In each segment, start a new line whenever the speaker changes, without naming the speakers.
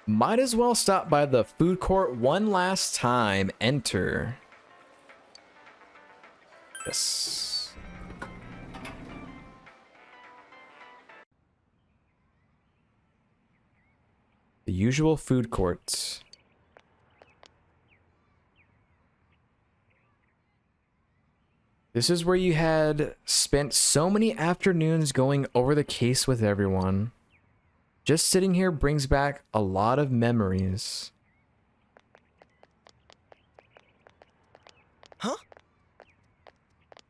Might as well stop by the food court one last time. Enter. Yes. The usual food court. This is where you had spent so many afternoons going over the case with everyone. Just sitting here brings back a lot of memories.
Huh?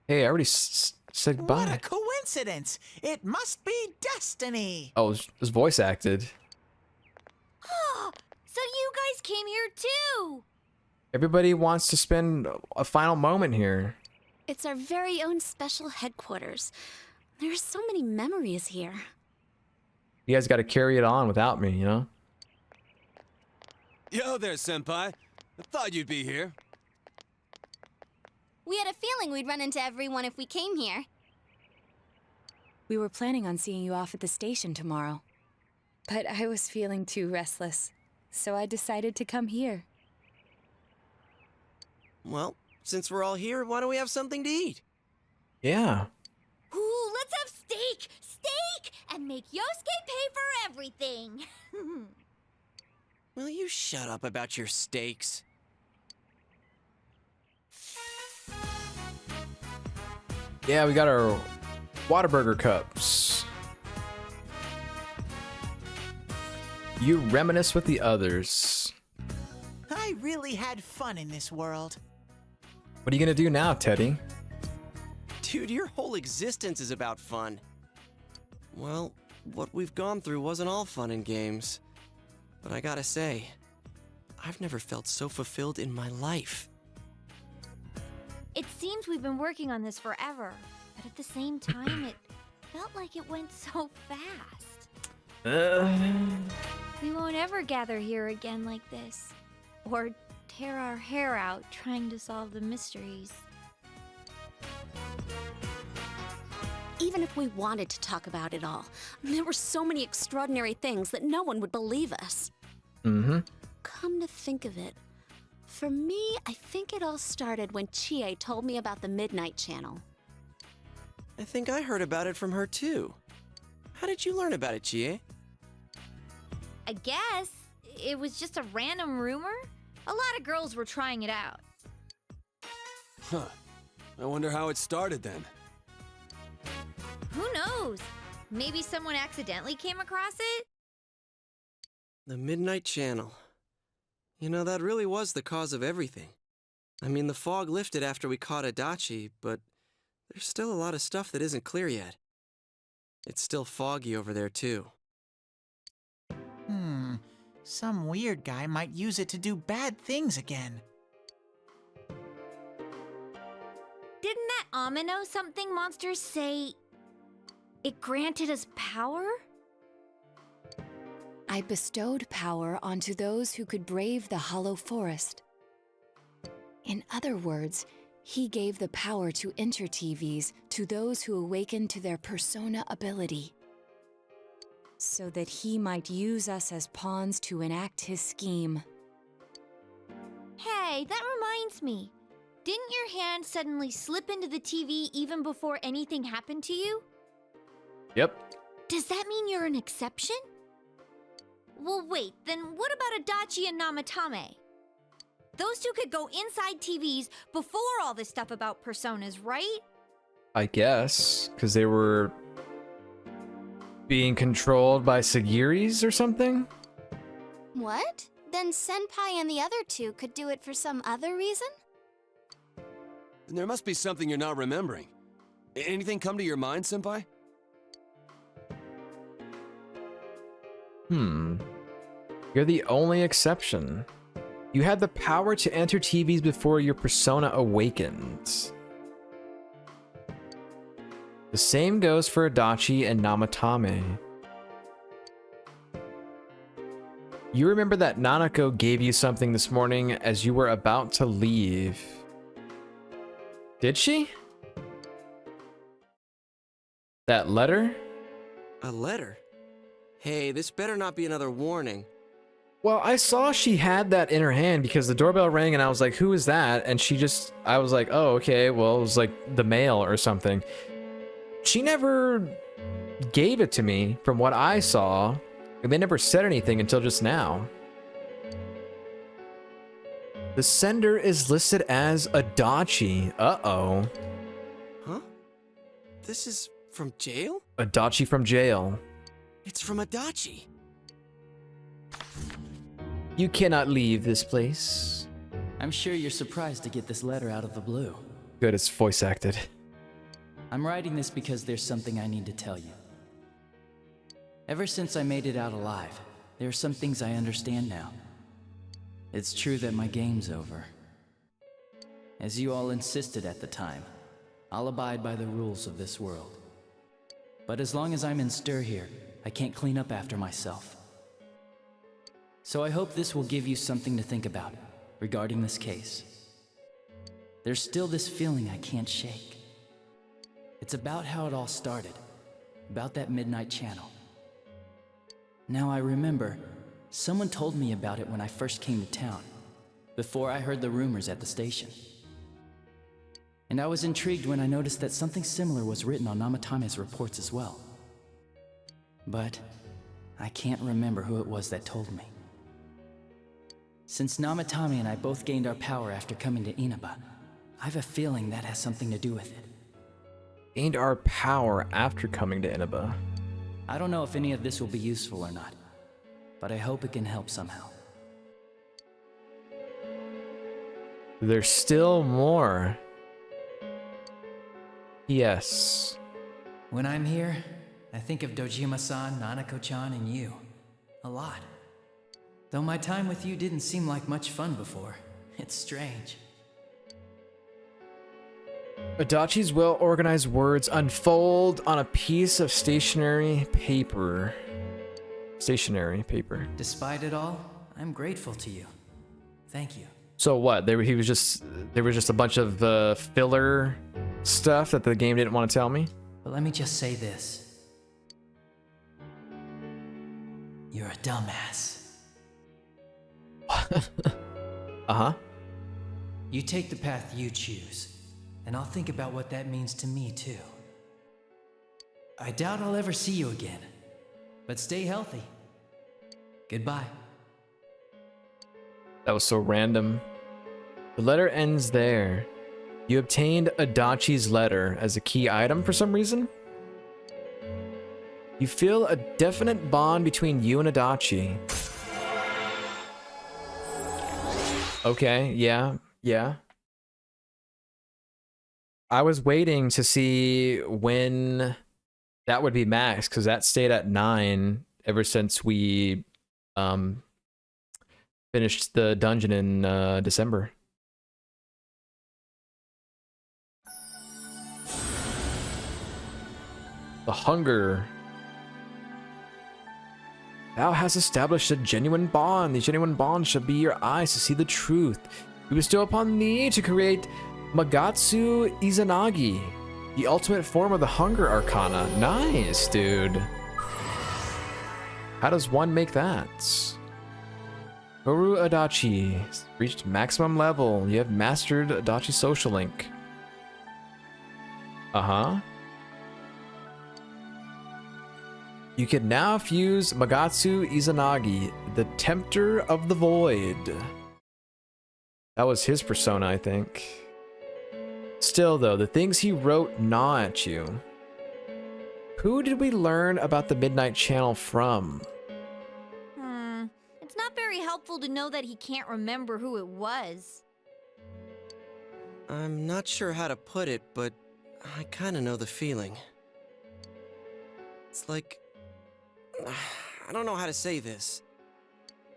Hey, I already said goodbye.
What a coincidence! It must be destiny!
Oh, it was voice acted.
Oh, so you guys came here too!
Everybody wants to spend a final moment here.
It's our very own special headquarters. There's so many memories here.
You guys got to carry it on without me, you know?
Yo there, Senpai. I thought you'd be here.
We had a feeling we'd run into everyone if we came here.
We were planning on seeing you off at the station tomorrow. But I was feeling too restless, so I decided to come here.
Well, since we're all here, why don't we have something to eat?
Yeah.
Ooh, let's have steak! Steak! And make Yosuke pay for everything!
Will you shut up about your steaks?
Yeah, we got our Whataburger cups. You reminisce with the others.
I really had fun in this world.
What are you gonna do now, Teddy?
Dude, your whole existence is about fun. Well, what we've gone through wasn't all fun and games. But I gotta say, I've never felt so fulfilled in my life.
It seems we've been working on this forever, but at the same time, it felt like it went so fast. We won't ever gather here again like this, or tear our hair out trying to solve the mysteries.
Even if we wanted to talk about it all, there were so many extraordinary things that no one would believe us.
Mm-hmm.
Come to think of it, for me, I think it all started when Chie told me about the Midnight Channel.
I think I heard about it from her too. How did you learn about it, Chie?
I guess it was just a random rumor. A lot of girls were trying it out.
Huh. I wonder how it started then.
Who knows? Maybe someone accidentally came across it?
The Midnight Channel. You know, that really was the cause of everything. I mean, the fog lifted after we caught Adachi, but there's still a lot of stuff that isn't clear yet. It's still foggy over there, too.
Some weird guy might use it to do bad things again.
Didn't that Amino something monster say it granted us power?
I bestowed power onto those who could brave the Hollow Forest. In other words, he gave the power to inter-TVs to those who awakened to their persona ability, so that he might use us as pawns to enact his scheme.
Hey, that reminds me. Didn't your hand suddenly slip into the TV even before anything happened to you?
Yep.
Does that mean you're an exception? Well, wait, then what about Adachi and Namatame? Those two could go inside TVs before all this stuff about personas, right?
I guess, because they were being controlled by Sagiris or something?
What? Then Senpai and the other two could do it for some other reason?
Then there must be something you're not remembering. Anything come to your mind, Senpai?
You're the only exception. You had the power to enter TVs before your persona awakened. The same goes for Adachi and Namatame. You remember that Nanako gave you something this morning as you were about to leave. Did she? That letter?
A letter? Hey, this better not be another warning.
Well, I saw she had that in her hand because the doorbell rang and I was like, who is that? And I was like, oh, okay, well, it was like the mail or something. She never gave it to me from what I saw. And they never said anything until just now. The sender is listed as Adachi. Uh-oh.
Huh? This is from jail?
Adachi from jail.
It's from Adachi.
You cannot leave this place.
I'm sure you're surprised to get this letter out of the blue.
Good, it's voice acted.
I'm writing this because there's something I need to tell you. Ever since I made it out alive, there are some things I understand now. It's true that my game's over. As you all insisted at the time, I'll abide by the rules of this world. But as long as I'm in stir here, I can't clean up after myself. So I hope this will give you something to think about regarding this case. There's still this feeling I can't shake. It's about how it all started, about that midnight channel. Now I remember, someone told me about it when I first came to town, before I heard the rumors at the station. And I was intrigued when I noticed that something similar was written on Namatame's reports as well. But I can't remember who it was that told me. Since Namatame and I both gained our power after coming to Inaba, I have a feeling that has something to do with it.
Gained our power after coming to Inaba.
I don't know if any of this will be useful or not, but I hope it can help somehow.
There's still more. Yes.
When I'm here, I think of Dojima-san, Nanako-chan, and you. A lot. Though my time with you didn't seem like much fun before. It's strange.
Adachi's well-organized words unfold on a piece of stationery paper. Stationery paper.
Despite it all, I'm grateful to you. Thank you.
So what? There was just a bunch of filler stuff that the game didn't want to tell me?
But let me just say this. You're a dumbass.
Uh-huh.
You take the path you choose, and I'll think about what that means to me too. I doubt I'll ever see you again, but stay healthy. Goodbye.
That was so random. The letter ends there. You obtained Adachi's letter as a key item for some reason? You feel a definite bond between you and Adachi. Okay, yeah. I was waiting to see when that would be max, because that stayed at 9 ever since we finished the dungeon in December. The hunger. Thou hast established a genuine bond. The genuine bond shall be your eyes to see the truth. We bestow upon thee to create Magatsu Izanagi, the ultimate form of the hunger arcana. Nice, dude. How does one make that? Toru Adachi. Reached maximum level. You have mastered Adachi Social Link. Uh-huh. You can now fuse Magatsu Izanagi, the Tempter of the Void. That was his persona, I think. Still, though, the things he wrote gnaw at you. Who did we learn about the Midnight Channel from?
It's not very helpful to know that he can't remember who it was.
I'm not sure how to put it, but I kinda know the feeling. It's like... I don't know how to say this.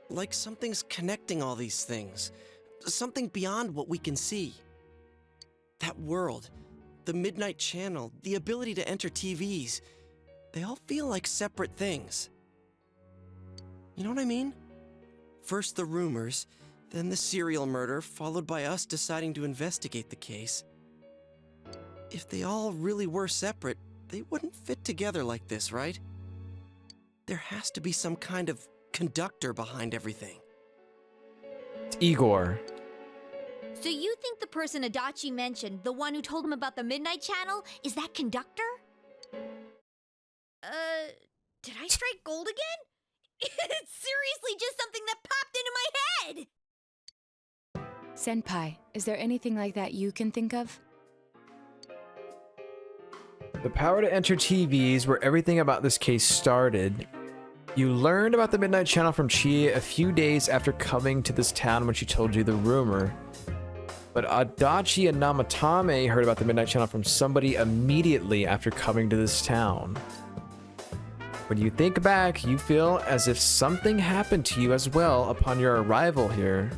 Like something's connecting all these things. Something beyond what we can see. That world, the Midnight Channel, the ability to enter TVs, they all feel like separate things. You know what I mean? First the rumors, then the serial murder, followed by us deciding to investigate the case. If they all really were separate, they wouldn't fit together like this, right? There has to be some kind of conductor behind everything.
It's Igor.
So you think the person Adachi mentioned, the one who told him about the Midnight Channel, is that conductor? Did I strike gold again? It's seriously just something that popped into my head!
Senpai, is there anything like that you can think of?
The power to enter TVs, where everything about this case started. You learned about the Midnight Channel from Chie a few days after coming to this town when she told you the rumor. But Adachi and Namatame heard about the Midnight Channel from somebody immediately after coming to this town. When you think back, you feel as if something happened to you as well upon your arrival here.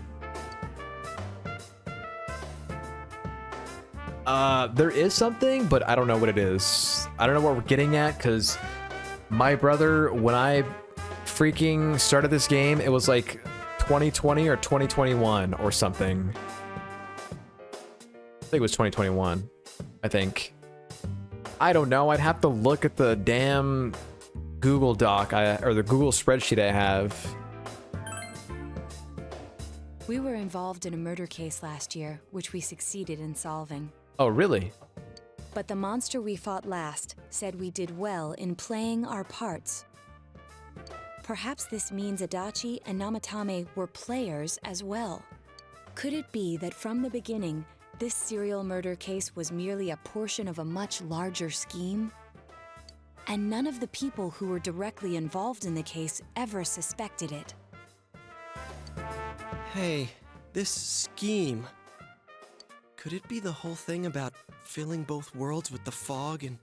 There is something, but I don't know what it is. I don't know what we're getting at, because my brother, when I freaking started this game, it was like 2020 or 2021 or something. I think it was 2021, I think. I don't know. I'd have to look at the damn Google Doc or the Google spreadsheet I have.
We were involved in a murder case last year, which we succeeded in solving.
Oh, really?
But the monster we fought last said we did well in playing our parts. Perhaps this means Adachi and Namatame were players as well. Could it be that from the beginning, this serial murder case was merely a portion of a much larger scheme? And none of the people who were directly involved in the case ever suspected it.
Hey, this scheme. Could it be the whole thing about filling both worlds with the fog and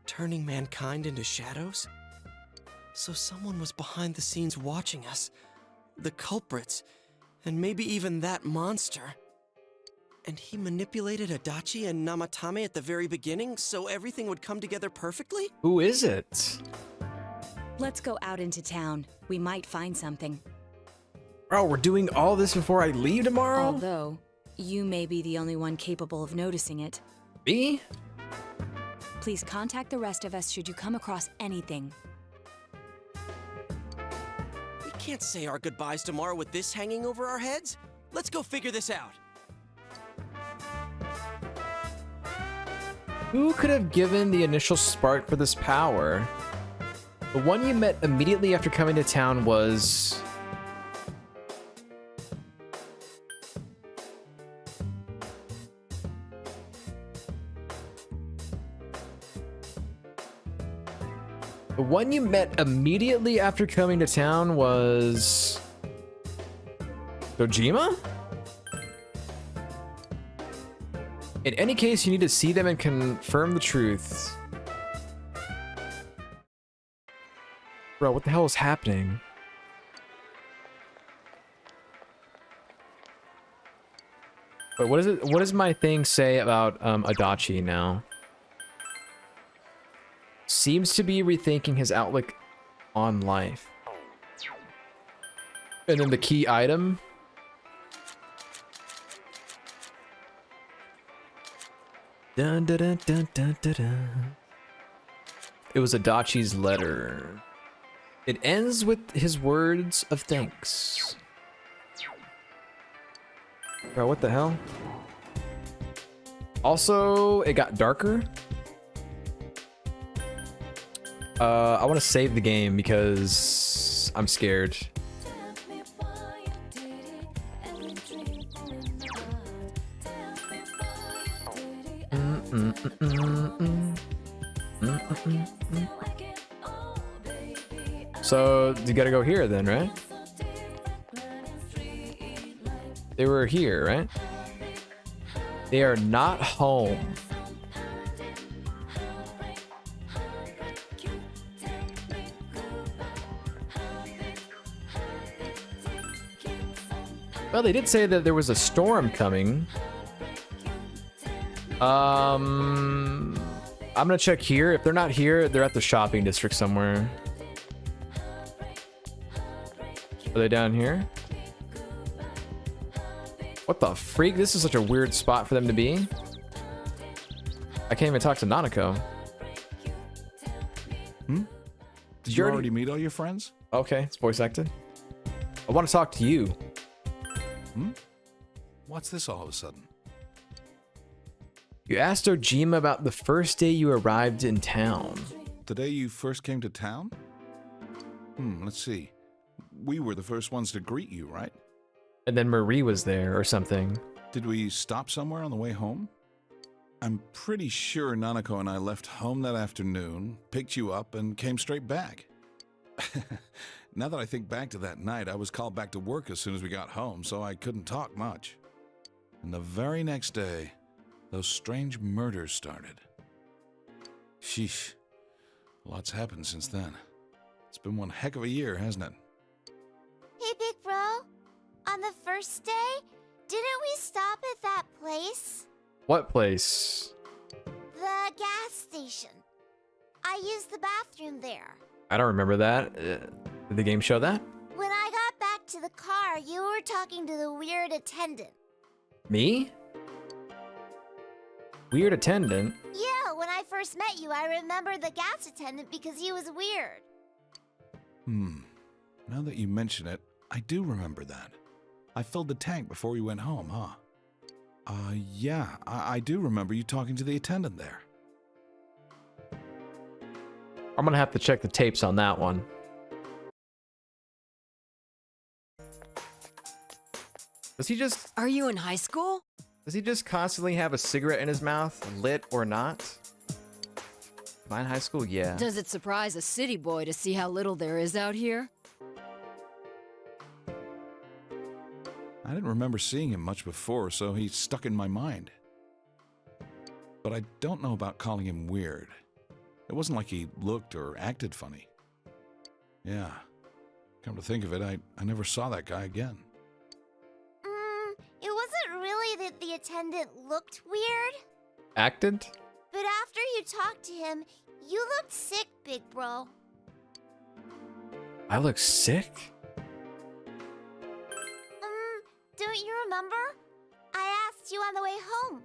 turning mankind into shadows? So someone was behind the scenes watching us, the culprits, and maybe even that monster. And he manipulated Adachi and Namatame at the very beginning so everything would come together perfectly?
Who is it?
Let's go out into town. We might find something.
Oh, we're doing all this before I leave tomorrow?
Although, you may be the only one capable of noticing it.
Me?
Please contact the rest of us should you come across anything.
We can't say our goodbyes tomorrow with this hanging over our heads. Let's go figure this out.
Who could have given the initial spark for this power? The one you met immediately after coming to town was... The one you met immediately after coming to town was... Dojima? In any case, you need to see them and confirm the truth. Bro, what the hell is happening? Wait, what is it? What does my thing say about Adachi now? Seems to be rethinking his outlook on life. And then the key item. Dun, dun, dun, dun, dun, dun, dun. It was Adachi's letter. It ends with his words of thanks. Bro, what the hell? Also, it got darker. I want to save the game because I'm scared. So you gotta go here then, right? They were here, right? They are not home. Well, they did say that there was a storm coming. I'm gonna check here. If they're not here, they're at the shopping district somewhere. Are they down here? What the freak? This is such a weird spot for them to be. I can't even talk to Nanako.
Did you already meet all your friends?
Okay, it's voice acted. I want to talk to you.
What's this all of a sudden?
You asked Dojima about the first day you arrived in town.
The day you first came to town? Let's see. We were the first ones to greet you, right?
And then Marie was there or something.
Did we stop somewhere on the way home? I'm pretty sure Nanako and I left home that afternoon, picked you up, and came straight back. Now that I think back to that night, I was called back to work as soon as we got home, so I couldn't talk much. And the very next day, those strange murders started. Sheesh. Lots happened since then. It's been one heck of a year, hasn't it?
Hey, big bro. On the first day, didn't we stop at that place?
What place?
The gas station. I used the bathroom there.
I don't remember that. Did the game show that?
When I got back to the car, you were talking to the weird attendant.
Me? Weird attendant?
Yeah, when I first met you, I remember the gas attendant because he was weird.
Now that you mention it, I do remember that. I filled the tank before we went home, huh? Yeah, I do remember you talking to the attendant there.
I'm gonna have to check the tapes on that one. Does he just...
Are you in high school?
Does he just constantly have a cigarette in his mouth, lit or not? Am I in high school? Yeah.
Does it surprise a city boy to see how little there is out here?
I didn't remember seeing him much before, so he stuck in my mind. But I don't know about calling him weird. It wasn't like he looked or acted funny. Yeah. Come to think of it, I never saw that guy again.
It wasn't really that the attendant looked weird,
Acted?
but after you talked to him, you looked sick, big bro.
I look sick?
Don't you remember? I asked you on the way home.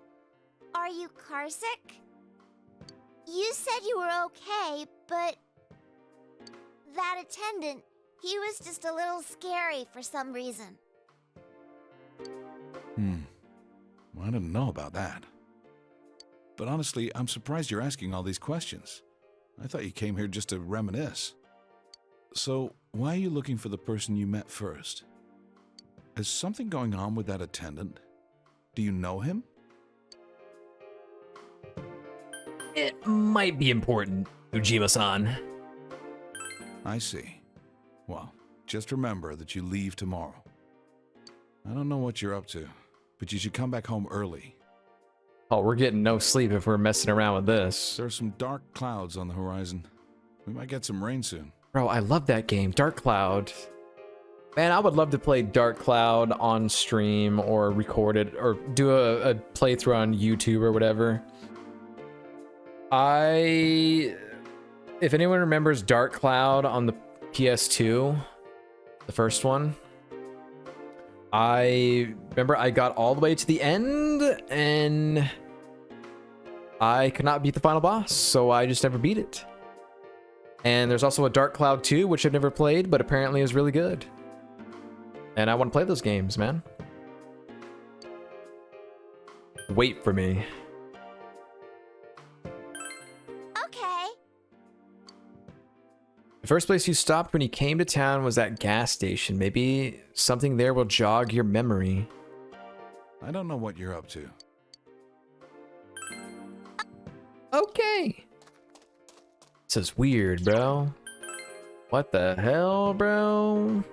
Are you carsick? You said you were okay, but that attendant, he was just a little scary for some reason.
Well, I didn't know about that. But honestly, I'm surprised you're asking all these questions. I thought you came here just to reminisce. So, why are you looking for the person you met first? Is something going on with that attendant? Do you know him?
It might be important, Ujima-san.
I see. Well, just remember that you leave tomorrow. I don't know what you're up to, but you should come back home early.
Oh, we're getting no sleep if we're messing around with this.
There are some dark clouds on the horizon. We might get some rain soon.
Bro, I love that game, Dark Cloud. Man, I would love to play Dark Cloud on stream or record it or do a playthrough on YouTube or whatever. If anyone remembers Dark Cloud on the PS2, the first one, I remember I got all the way to the end and I could not beat the final boss, so I just never beat it. And there's also a Dark Cloud 2, which I've never played, but apparently is really good. And I want to play those games, man. Wait for me.
Okay.
The first place you stopped when you came to town was that gas station. Maybe something there will jog your memory.
I don't know what you're up to.
Okay. This is weird, bro. What the hell, bro?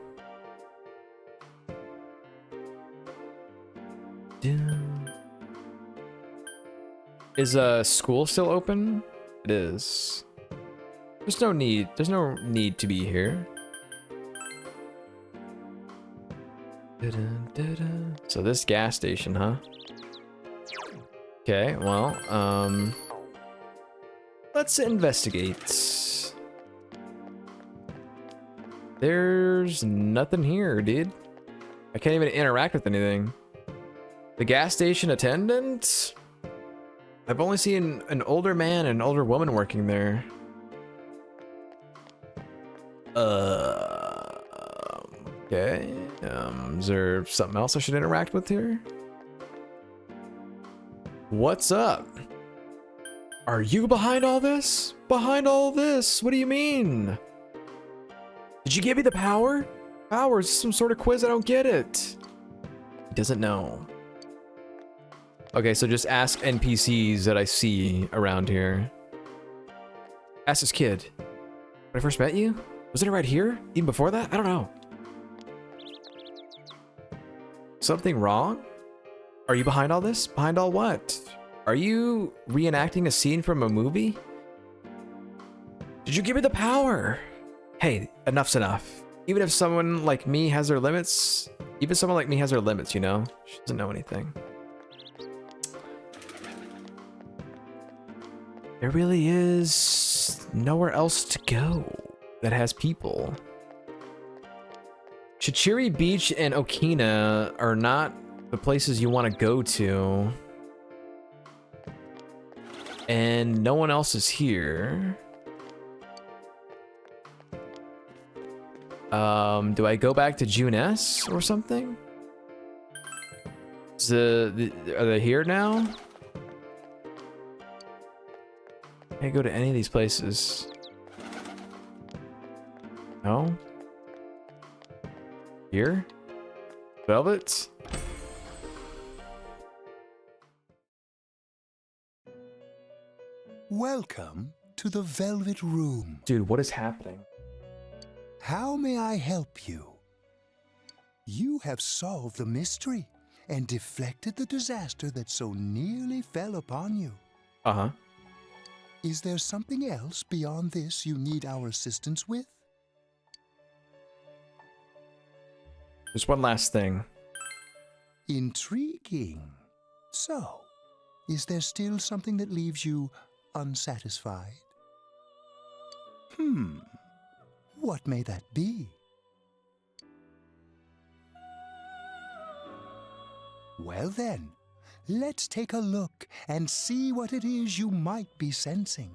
Is school still open? It is. There's no need to be here. So this gas station, huh? Okay, well, let's investigate. There's nothing here, dude. I can't even interact with anything. The gas station attendant? I've only seen an older man and an older woman working there. Okay. Is there something else I should interact with here? What's up? Are you behind all this? Behind all this? What do you mean? Did you give me the power? Power is some sort of quiz. I don't get it. He doesn't know. Okay, so just ask NPCs that I see around here. Ask this kid. When I first met you? Wasn't it right here? Even before that? I don't know. Something wrong? Are you behind all this? Behind all what? Are you reenacting a scene from a movie? Did you give me the power? Hey, enough's enough. Even if someone like me has their limits, you know? She doesn't know anything. There really is nowhere else to go that has people. Chichiri Beach and Okina are not the places you want to go to. And no one else is here. Do I go back to June S or something? Are they here now? Can't go to any of these places. No? Here? Velvet?
Welcome to the Velvet Room.
Dude, what is happening?
How may I help you? You have solved the mystery and deflected the disaster that so nearly fell upon you.
Uh-huh.
Is there something else beyond this you need our assistance with?
There's one last thing.
Intriguing. So, is there still something that leaves you unsatisfied? What may that be? Well then, let's take a look and see what it is you might be sensing.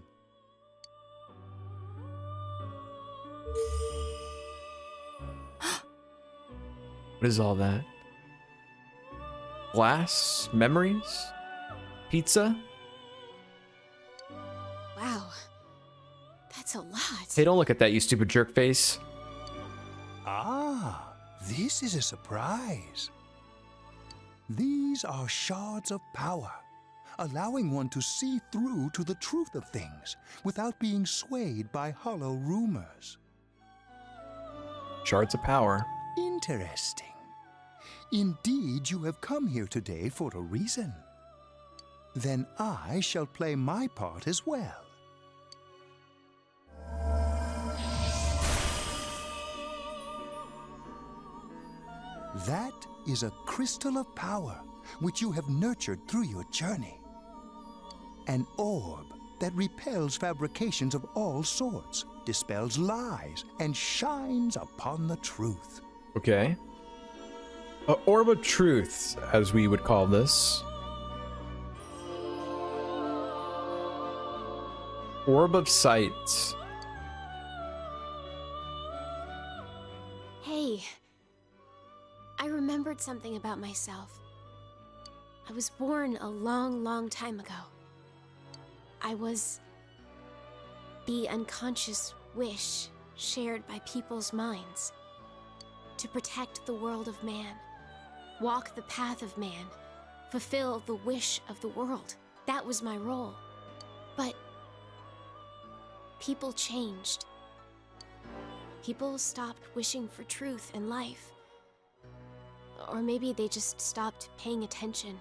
What is all that? Glass? Memories? Pizza?
Wow. That's a lot.
Hey, don't look at that, you stupid jerk face.
Ah, this is a surprise. These are shards of power, allowing one to see through to the truth of things without being swayed by hollow rumors.
Shards of power.
Interesting. Indeed, you have come here today for a reason. Then I shall play my part as well. That is a crystal of power which you have nurtured through your journey. An orb that repels fabrications of all sorts, dispels lies, and shines upon the truth.
Okay. A orb of truth, as we would call this. Orb of Sight.
Hey, I remembered something about myself. I was born a long, long time ago. I was the unconscious wish shared by people's minds to protect the world of man, walk the path of man, fulfill the wish of the world. That was my role. But people changed. People stopped wishing for truth in life. Or maybe they just stopped paying attention.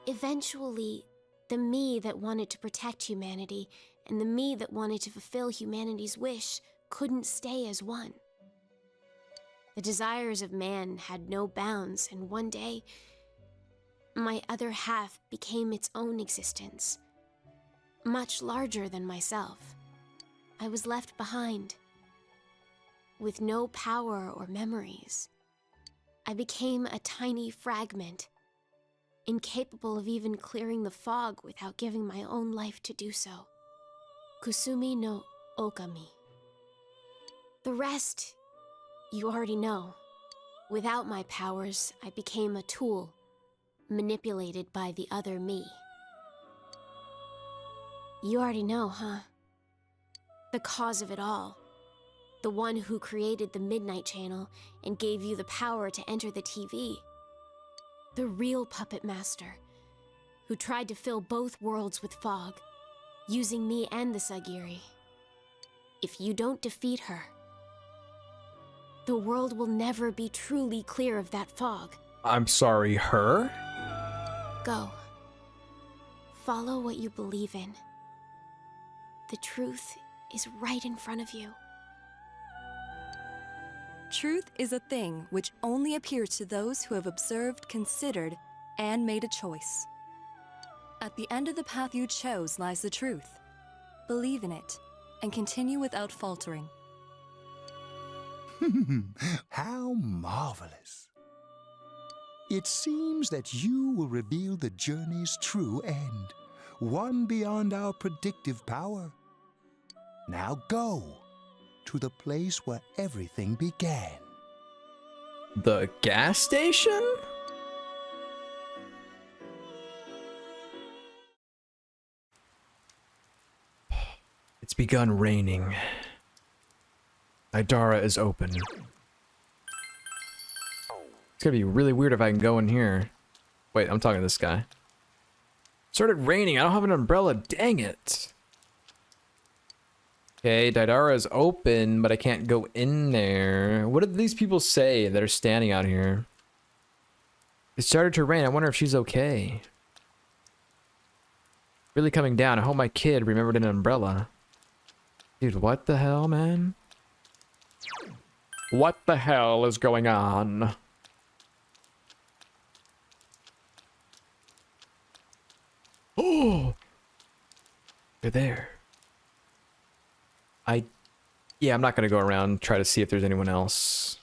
Eventually, the me that wanted to protect humanity and the me that wanted to fulfill humanity's wish couldn't stay as one. The desires of man had no bounds, and one day, my other half became its own existence, much larger than myself. I was left behind, with no power or memories. I became a tiny fragment, incapable of even clearing the fog without giving my own life to do so. Kusumi no Okami. The rest, you already know. Without my powers, I became a tool, manipulated by the other me. You already know, huh? The cause of it all. The one who created the Midnight Channel and gave you the power to enter the TV. The real puppet master, who tried to fill both worlds with fog, using me and the Sagiri. If you don't defeat her, the world will never be truly clear of that fog.
I'm sorry, her?
Go. Follow what you believe in. The truth is right in front of you.
Truth is a thing which only appears to those who have observed, considered, and made a choice. At the end of the path you chose lies the truth. Believe in it, and continue without faltering.
How marvelous. It seems that you will reveal the journey's true end, one beyond our predictive power. Now go to the place where everything began.
The gas station? It's begun raining. Idara is open. It's gonna be really weird if I can go in here. Wait, I'm talking to this guy. Started raining. I don't have an umbrella. Dang it. Okay, Daidara is open, but I can't go in there. What did these people say that are standing out here? It started to rain. I wonder if she's okay. Really coming down. I hope my kid remembered an umbrella. Dude, what the hell, man? What the hell is going on? Oh! They're there. Yeah, I'm not gonna go around and try to see if there's anyone else.